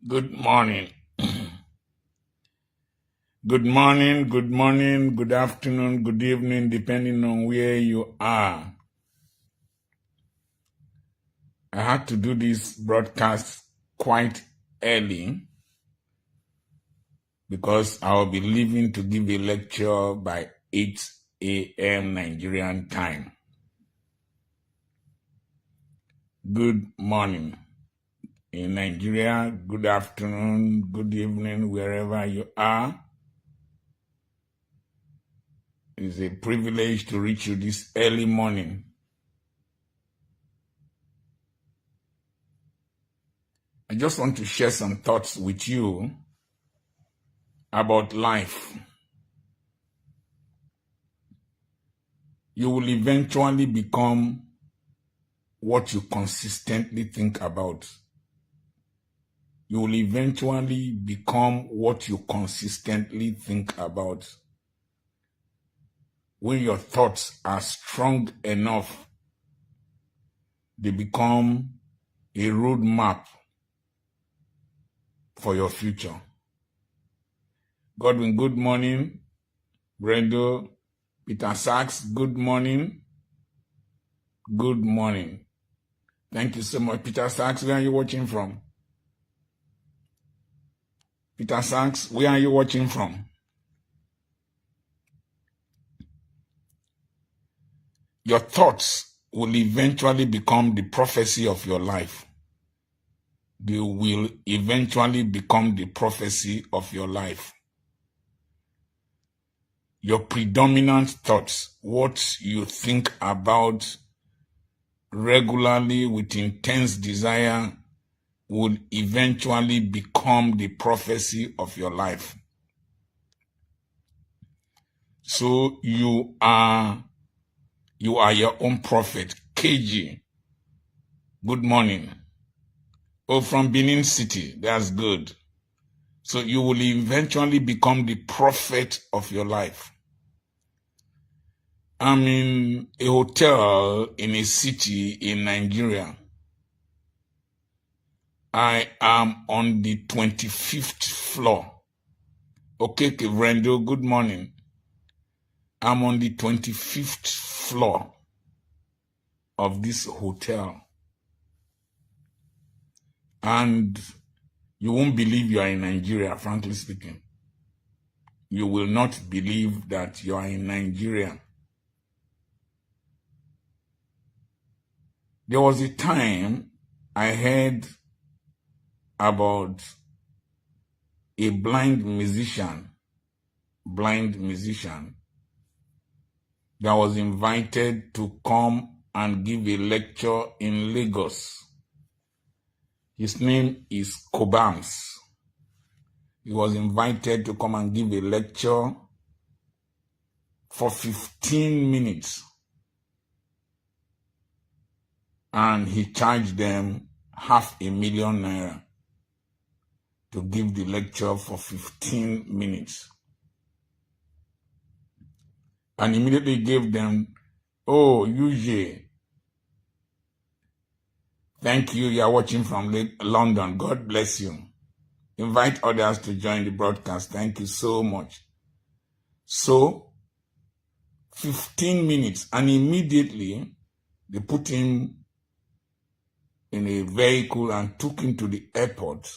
Good morning. Good morning, good afternoon, good evening, depending on where you are. I had to do this broadcast quite early because I'll be leaving to give a lecture by 8 a.m. Nigerian time. Good morning. In Nigeria, good afternoon, good evening, wherever you are. It's a privilege to reach you this early morning. I just want to share some thoughts with you about life. You will eventually become what you consistently think about. You will eventually become what you consistently think about. When your thoughts are strong enough, they become a roadmap for your future. Godwin, good morning. Brendo, Peter Sachs, good morning. Good morning. Thank you so much. Peter Sachs, where are you watching from? Peter Sachs, where are you watching from? Your thoughts will eventually become the prophecy of your life. They will eventually become the prophecy of your life. Your predominant thoughts, what you think about regularly with intense desire, will eventually become the prophecy of your life. So you are your own prophet. KG, good morning. Oh, from Benin City, that's good. So you will eventually become the prophet of your life. I'm in a hotel in a city in Nigeria. I am on the 25th floor. Okay, Brendo, good morning. I'm on the 25th floor of this hotel. And you won't believe you are in Nigeria, frankly speaking. You will not believe that you are in Nigeria. There was a time I heard about a blind musician that was invited to come and give a lecture in Lagos. His name is Kobams. He was invited to come and give a lecture for 15 minutes. And he charged them $500,000 to give the lecture for 15 minutes. And immediately gave them, oh, UJ, thank you, you are watching from London. God bless you. Invite others to join the broadcast. Thank you so much. So, 15 minutes, and immediately they put him in a vehicle and took him to the airport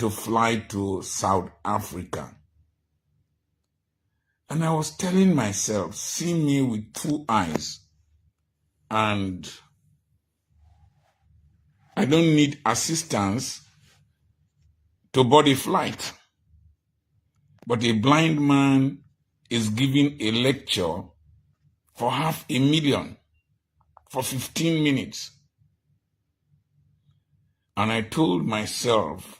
to fly to South Africa. And I was telling myself, see me with 2 eyes, and I don't need assistance to board a flight. But a blind man is giving a lecture for $500,000 for 15 minutes. And I told myself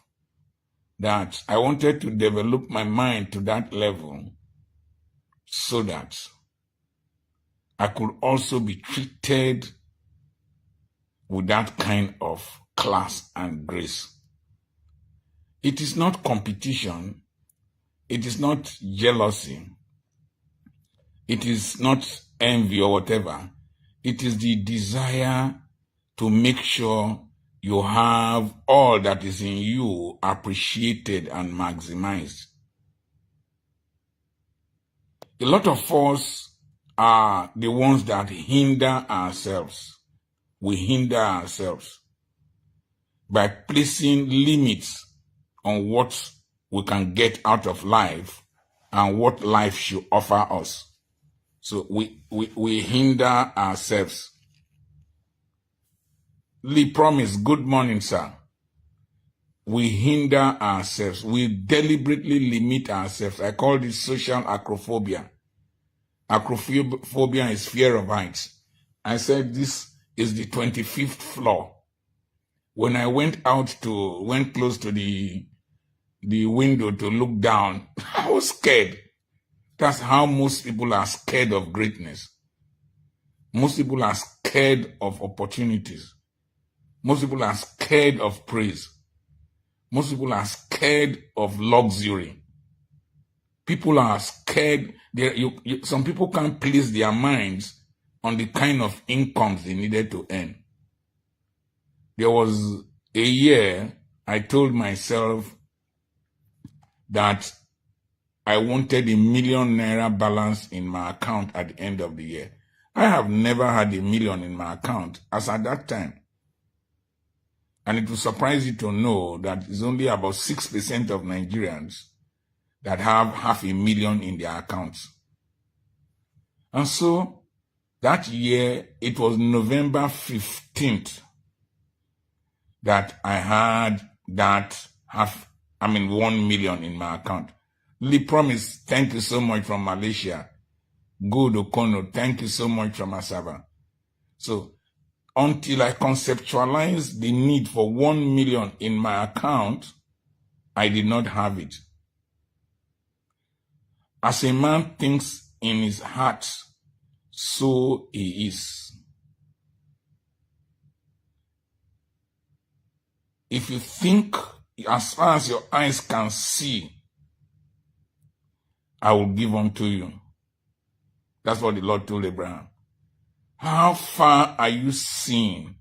that I wanted to develop my mind to that level so that I could also be treated with that kind of class and grace. It is not competition. It is not jealousy. It is not envy or whatever. It is the desire to make sure you have all that is in you appreciated and maximized. A lot of us are the ones that hinder ourselves. We hinder ourselves by placing limits on what we can get out of life and what life should offer us. So we hinder ourselves. Lee Promise, good morning, sir. We hinder ourselves. We deliberately limit ourselves. I call this social acrophobia. Acrophobia is fear of heights. I said this is the 25th floor. When I went close to the window to look down, I was scared. That's how most people are scared of greatness. Most people are scared of opportunities. Most people are scared of praise. Most people are scared of luxury. People are scared. Some people can't place their minds on the kind of incomes they needed to earn. There was a year I told myself that I wanted #1 million balance in my account at the end of the year. I have never had $1 million in my account as at that time. And it will surprise you to know that it's only about 6% of Nigerians that have $500,000 in their accounts. And so that year, it was November 15th that I had that $1 million in my account. Lee Promise, thank you so much from Malaysia. Good Okono, thank you so much from Asaba. So until I conceptualized the need for 1 million in my account, I did not have it. As a man thinks in his heart, so he is. If you think as far as your eyes can see, I will give unto you. That's what the Lord told Abraham. How far are you seeing?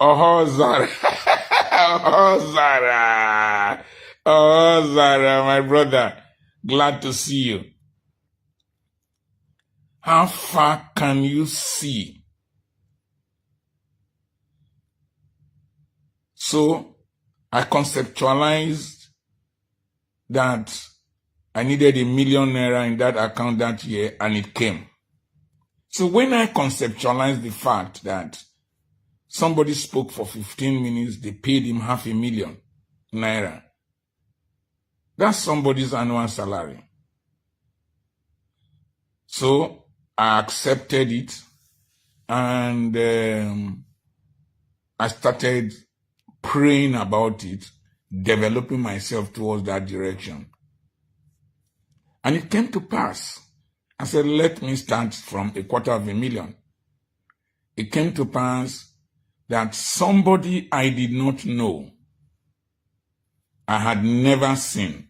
Oh, Zara. Oh, Zara. Oh, Zara, my brother. Glad to see you. How far can you see? So I conceptualized that I needed #1 million in that account that year, and it came. So when I conceptualized the fact that somebody spoke for 15 minutes, they paid him #500,000, that's somebody's annual salary. So I accepted it, and I started praying about it, developing myself towards that direction. And it came to pass. I said, let me start from $250,000. It came to pass that somebody I did not know, I had never seen,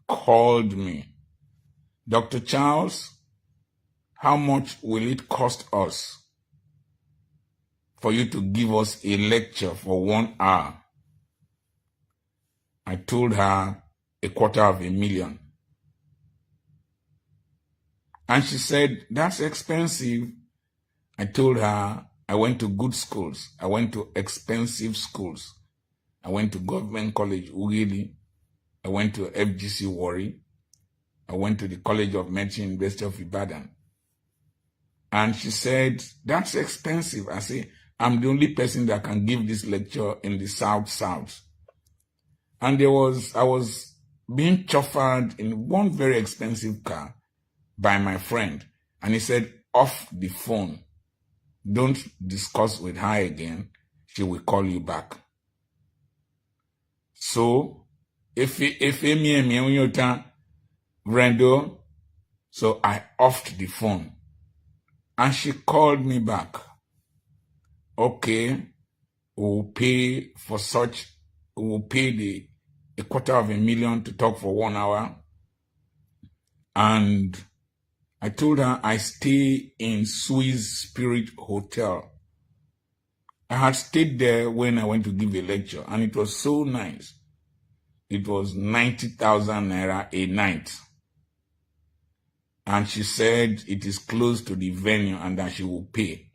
called me. Dr. Charles, how much will it cost us for you to give us a lecture for 1 hour? I told her $250,000. And she said, that's expensive. I told her I went to good schools. I went to expensive schools. I went to Government College, Ughelli. I went to FGC Warri. I went to the College of Medicine, University of Ibadan. And she said, that's expensive. I said, I'm the only person that can give this lecture in the South. And I was being chauffeured in one very expensive car by my friend. And he said, off the phone. Don't discuss with her again. She will call you back. So, if Brendo, so I offed the phone. And she called me back. Okay, we'll pay the $250,000 to talk for 1 hour. And I told her I stay in Swiss Spirit Hotel. I had stayed there when I went to give a lecture, and it was so nice. It was 90,000 naira a night. And she said it is close to the venue and that she will pay.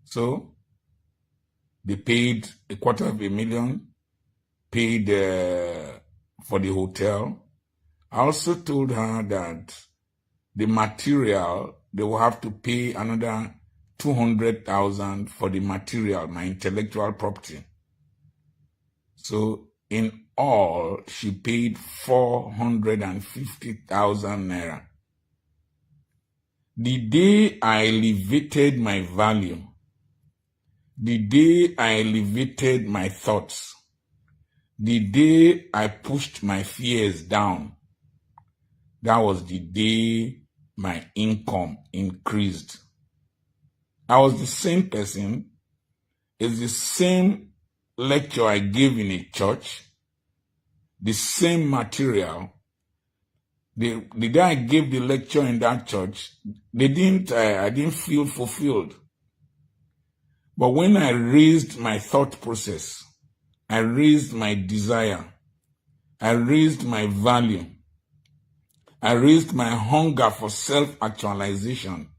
So they paid 250,000, paid for the hotel. I also told her that the material, they will have to pay another 200,000 for the material, my intellectual property. So in all, she paid 450,000 naira. The day I elevated my value, the day I elevated my thoughts, the day I pushed my fears down, that was the day my income increased. I was the same person. It's the same lecture I gave in a church, the same material. The day I gave the lecture in that church, I didn't feel fulfilled. But when I raised my thought process, I raised my desire, I raised my value, I raised my hunger for self-actualization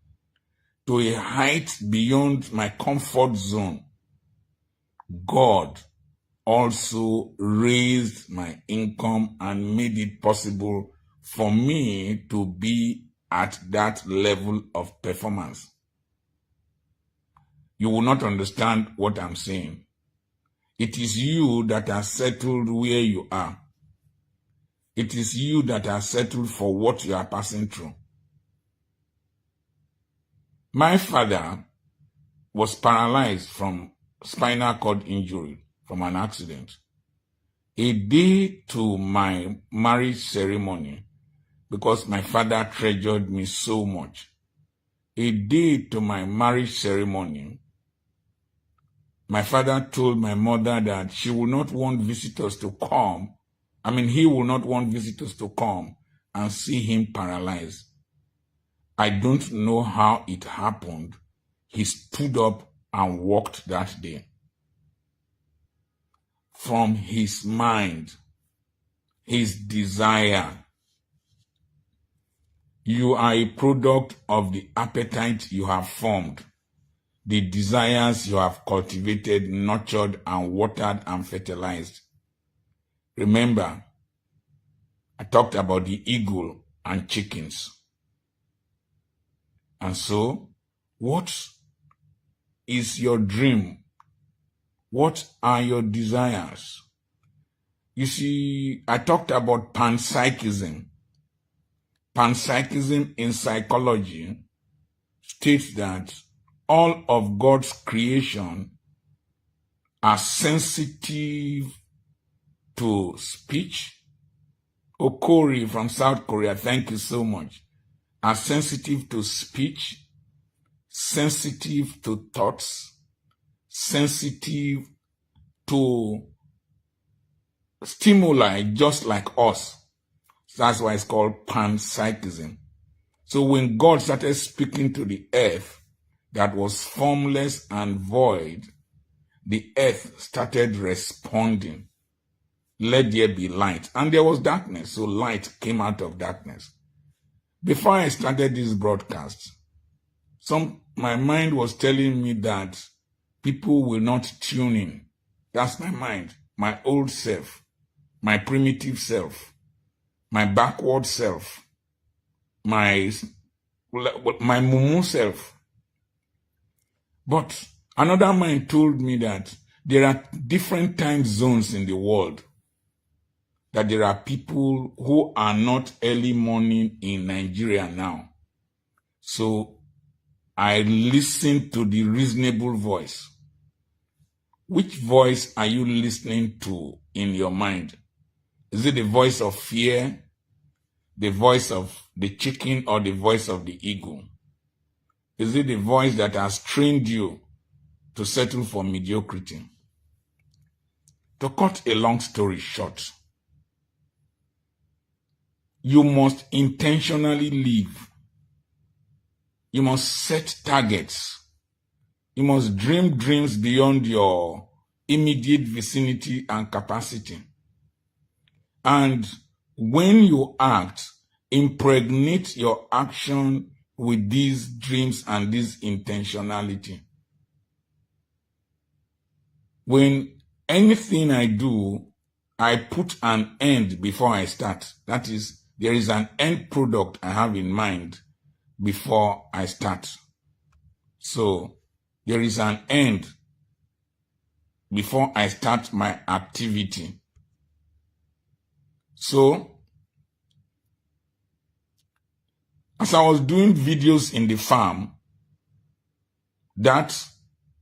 to a height beyond my comfort zone, God also raised my income and made it possible for me to be at that level of performance. You will not understand what I'm saying. It is you that are settled where you are. It is you that are settled for what you are passing through. My father was paralyzed from spinal cord injury from an accident. A day to my marriage ceremony, because my father treasured me so much. A day to my marriage ceremony, my father told my mother that she will not want visitors to come. He will not want visitors to come and see him paralyzed. I don't know how it happened. He stood up and walked that day. From his mind, his desire. You are a product of the appetite you have formed, the desires you have cultivated, nurtured, and watered and fertilized. Remember, I talked about the eagle and chickens. And so, what is your dream? What are your desires? You see, I talked about panpsychism. Panpsychism in psychology states that all of God's creation are sensitive to speech. Okori from South Korea, thank you so much. Are sensitive to speech, sensitive to thoughts, sensitive to stimuli just like us. That's why it's called panpsychism. So when God started speaking to the earth that was formless and void, the earth started responding. Let there be light. And there was darkness, so light came out of darkness. Before I started this broadcast, my mind was telling me that people will not tune in. That's my mind, my old self, my primitive self, my backward self, my mumu self. But another mind told me that there are different time zones in the world, that there are people who are not early morning in Nigeria now. So I listened to the reasonable voice. Which voice are you listening to in your mind? Is it the voice of fear, the voice of the chicken, or the voice of the eagle? Is it the voice that has trained you to settle for mediocrity? To cut a long story short, you must intentionally live. You must set targets. You must dream dreams beyond your immediate vicinity and capacity. And when you act, impregnate your action with these dreams and this intentionality. When anything I do, I put an end before I start. That is, there is an end product I have in mind before I start. So there is an end before I start my activity. So as I was doing videos in the farm, that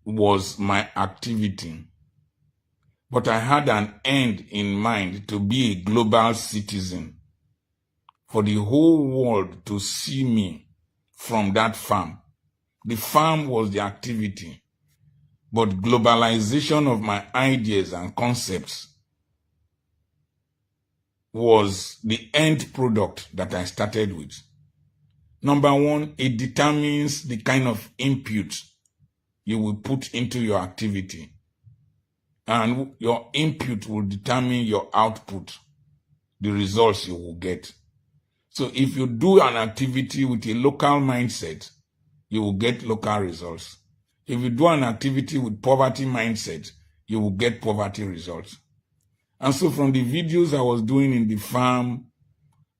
was my activity. But I had an end in mind to be a global citizen, for the whole world to see me from that farm. The farm was the activity, but globalization of my ideas and concepts was the end product that I started with. Number one, it determines the kind of input you will put into your activity. And your input will determine your output, the results you will get. So if you do an activity with a local mindset, you will get local results. If you do an activity with poverty mindset, you will get poverty results. And so from the videos I was doing in the farm,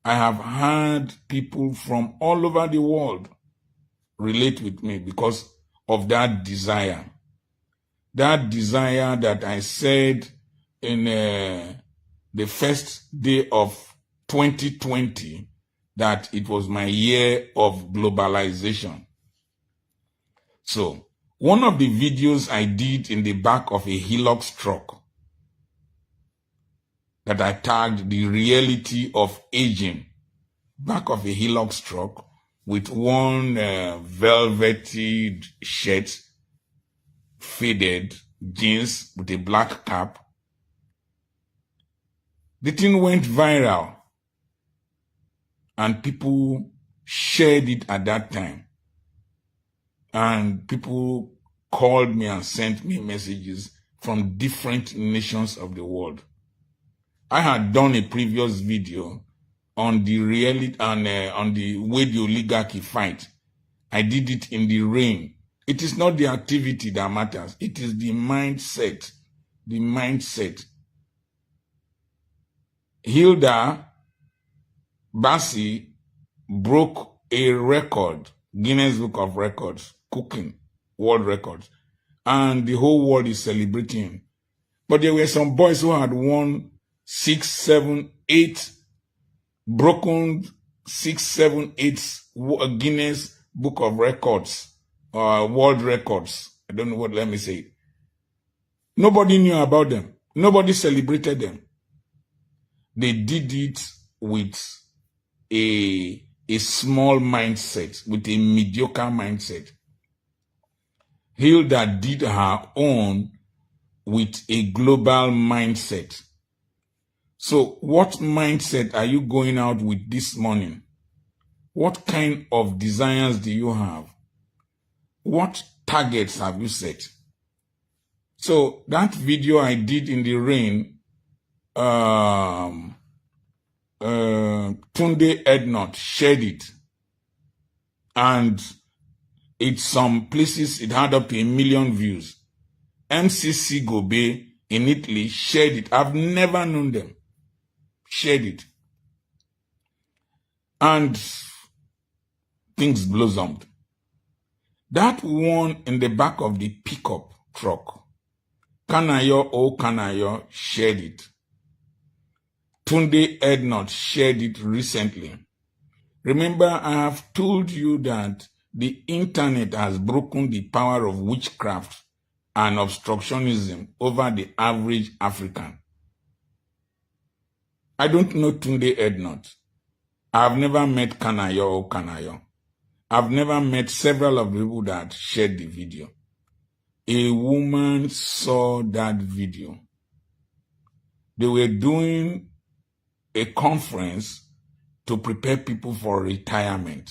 I have had people from all over the world relate with me because of that desire. That desire that I said in the first day of 2020, that it was my year of globalization. So, one of the videos I did in the back of a Hilux truck that I tagged the reality of aging, back of a Hilux truck with one velvety shirt, faded jeans with a black cap. The thing went viral and people shared it at that time. And people called me and sent me messages from different nations of the world. I had done a previous video on the reality and on the way the oligarchy fight. I did it in the rain. It is not the activity that matters. It is the mindset. The mindset. Hilda Bassi broke a record, Guinness Book of Records, cooking, world records. And the whole world is celebrating. But there were some boys who had won 6, 7, 8, broken 6, 7, 8 Guinness Book of Records, world records. I don't know what, let me say. Nobody knew about them. Nobody celebrated them. They did it with a small mindset, with a mediocre mindset. Hilda did her own with a global mindset. So what mindset are you going out with this morning? What kind of desires do you have? What targets have you set? So that video I did in the rain, Tunde Ednot shared it. And in some places it had up to 1 million views. MCC Gobe in Italy shared it. I've never known them. Shared it. And things blossomed. That one in the back of the pickup truck, Kanayo shared it. Tunde Ednot shared it recently. Remember, I have told you that the internet has broken the power of witchcraft and obstructionism over the average African. I don't know Tunde Ednot. I've never met Kanayo. I've never met several of the people that shared the video. A woman saw that video. They were doing a conference to prepare people for retirement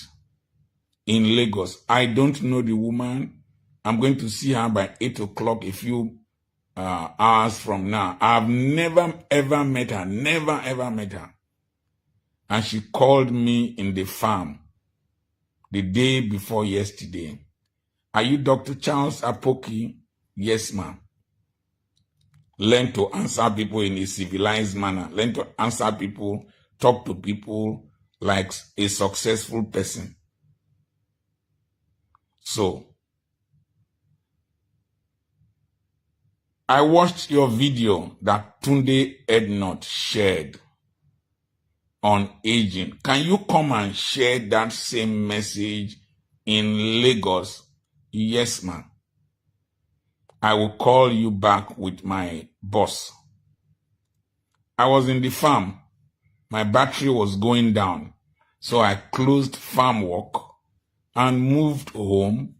in Lagos. I don't know the woman. I'm going to see her by 8 o'clock, a few hours from now. I've never, ever met her. Never, ever met her. And she called me in the farm the day before yesterday. Are you Dr. Charles Apoki? Yes, ma'am. Learn to answer people in a civilized manner. Learn to answer people, talk to people like a successful person. So, I watched your video that Tunde Ednot shared on aging. Can you come and share that same message in Lagos? Yes, ma'am. I will call you back with my boss. I was in the farm. My battery was going down. So I closed farm work and moved home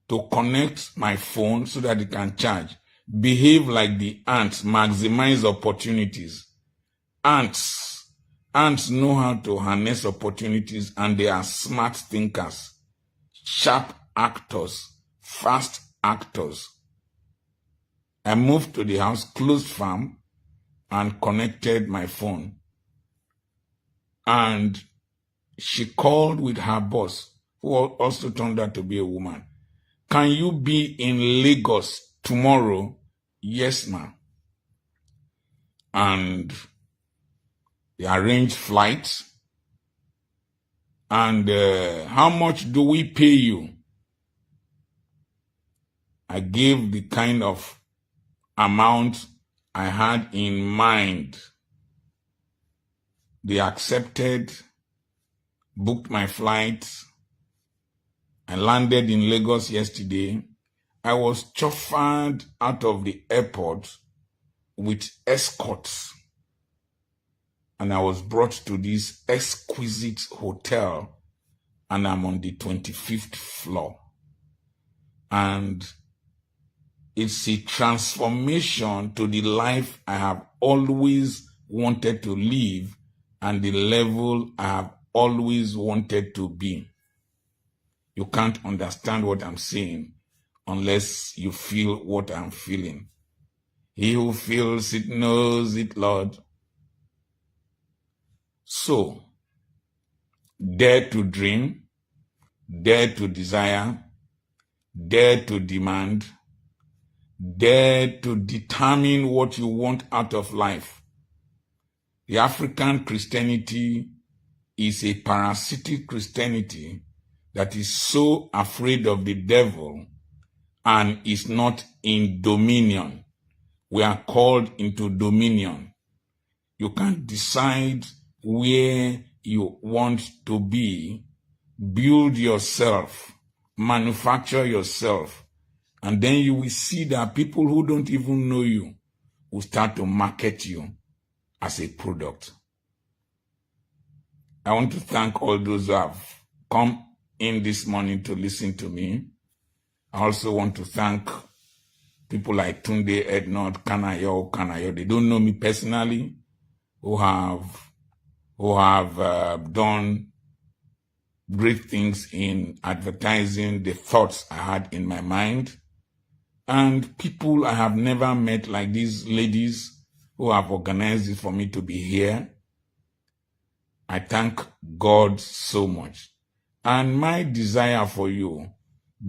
to connect my phone so that it can charge. Behave like the ants, maximize opportunities. Ants know how to harness opportunities, and they are smart thinkers, sharp actors, fast actors. I moved to the house, closed farm, and connected my phone. And she called with her boss, who also turned out to be a woman. Can you be in Lagos tomorrow? Yes, ma'am. And they arranged flights. And how much do we pay you? I gave the kind of amount I had in mind. They accepted, booked my flights. I landed in Lagos yesterday. I was chauffeured out of the airport with escorts. And I was brought to this exquisite hotel, and I'm on the 25th floor. And it's a transformation to the life I have always wanted to live and the level I have always wanted to be. You can't understand what I'm saying unless you feel what I'm feeling. He who feels it knows it, Lord. So, dare to dream, dare to desire, dare to demand, dare to determine what you want out of life. The African Christianity is a parasitic Christianity that is so afraid of the devil and is not in dominion. We are called into dominion. You can't decide where you want to be. Build yourself, manufacture yourself, and then you will see that people who don't even know you will start to market you as a product. I want to thank all those who have come in this morning to listen to me. I also want to thank people like Tunde Ednot, Kanayo. They don't know me personally, who have done great things in advertising the thoughts I had in my mind. And people I have never met, like these ladies who have organized it for me to be here. I thank God so much. And my desire for you,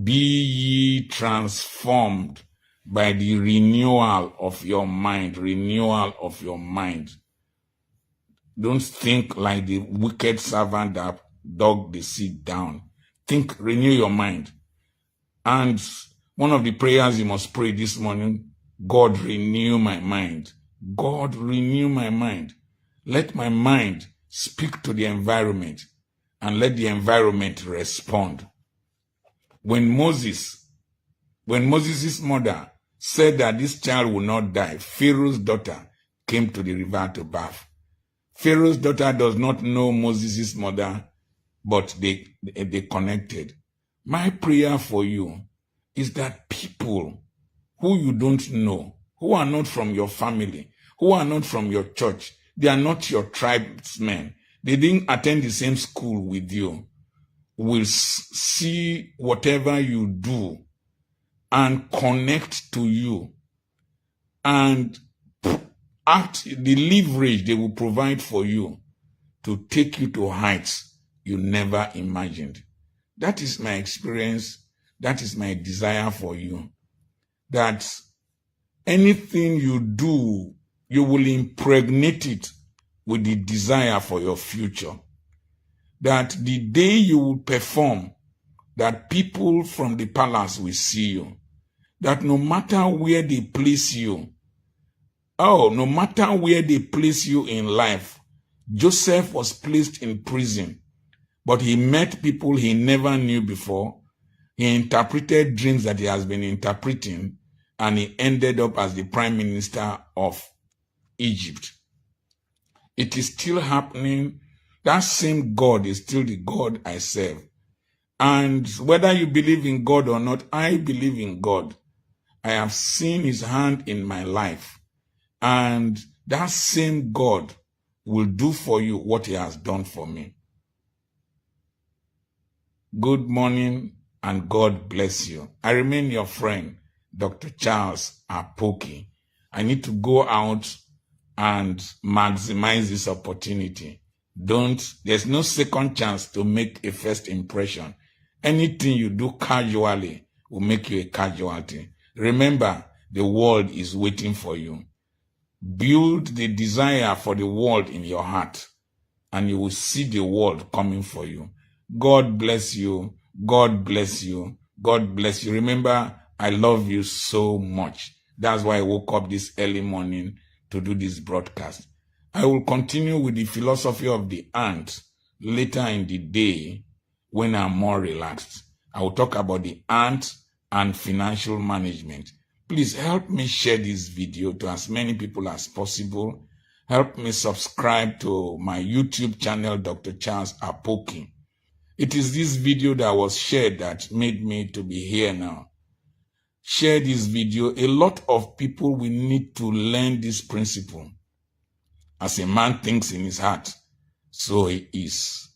be ye transformed by the renewal of your mind, Don't think like the wicked servant that dug the seed down. Think, renew your mind. And one of the prayers you must pray this morning, God, renew my mind. God, renew my mind. Let my mind speak to the environment and let the environment respond. When Moses' mother said that this child will not die, Pharaoh's daughter came to the river to bath. Pharaoh's daughter does not know Moses' mother, but they connected. My prayer for you is that people who you don't know, who are not from your family, who are not from your church, they are not your tribesmen, they didn't attend the same school with you, will see whatever you do and connect to you and act the leverage they will provide for you to take you to heights you never imagined. That is my experience. That is my desire for you. That anything you do, you will impregnate it with the desire for your future. That the day you will perform, that people from the palace will see you. That no matter where they place you, no matter where they place you in life, Joseph was placed in prison, but he met people he never knew before. He interpreted dreams that he has been interpreting, and he ended up as the prime minister of Egypt. It is still happening. That same God is still the God I serve. And whether you believe in God or not, I believe in God. I have seen his hand in my life. And that same God will do for you what he has done for me. Good morning and God bless you. I remain your friend, Dr. Charles Apoki. I need to go out and maximize this opportunity. There's no second chance to make a first impression. Anything you do casually will make you a casualty. Remember, the world is waiting for you. Build the desire for the world in your heart, and you will see the world coming for you. God bless you. God bless you. God bless you. Remember, I love you so much. That's why I woke up this early morning to do this broadcast. I will continue with the philosophy of the ant later in the day when I'm more relaxed. I will talk about the ant and financial management. Please help me share this video to as many people as possible. Help me subscribe to my YouTube channel, Dr. Charles Apoki. It is this video that was shared that made me to be here now. Share this video. A lot of people will need to learn this principle. As a man thinks in his heart, so he is.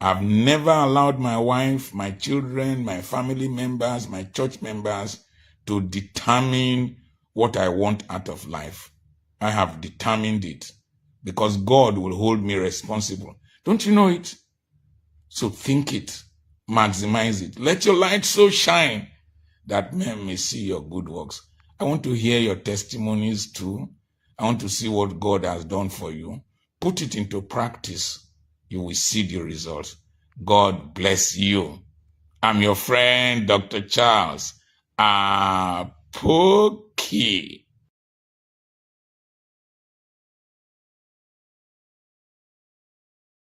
I've never allowed my wife, my children, my family members, my church members to determine what I want out of life. I have determined it because God will hold me responsible. Don't you know it? So think it, maximize it. Let your light so shine that men may see your good works. I want to hear your testimonies too. I want to see what God has done for you. Put it into practice. You will see the results. God bless you. I'm your friend, Dr. Charles Apoki.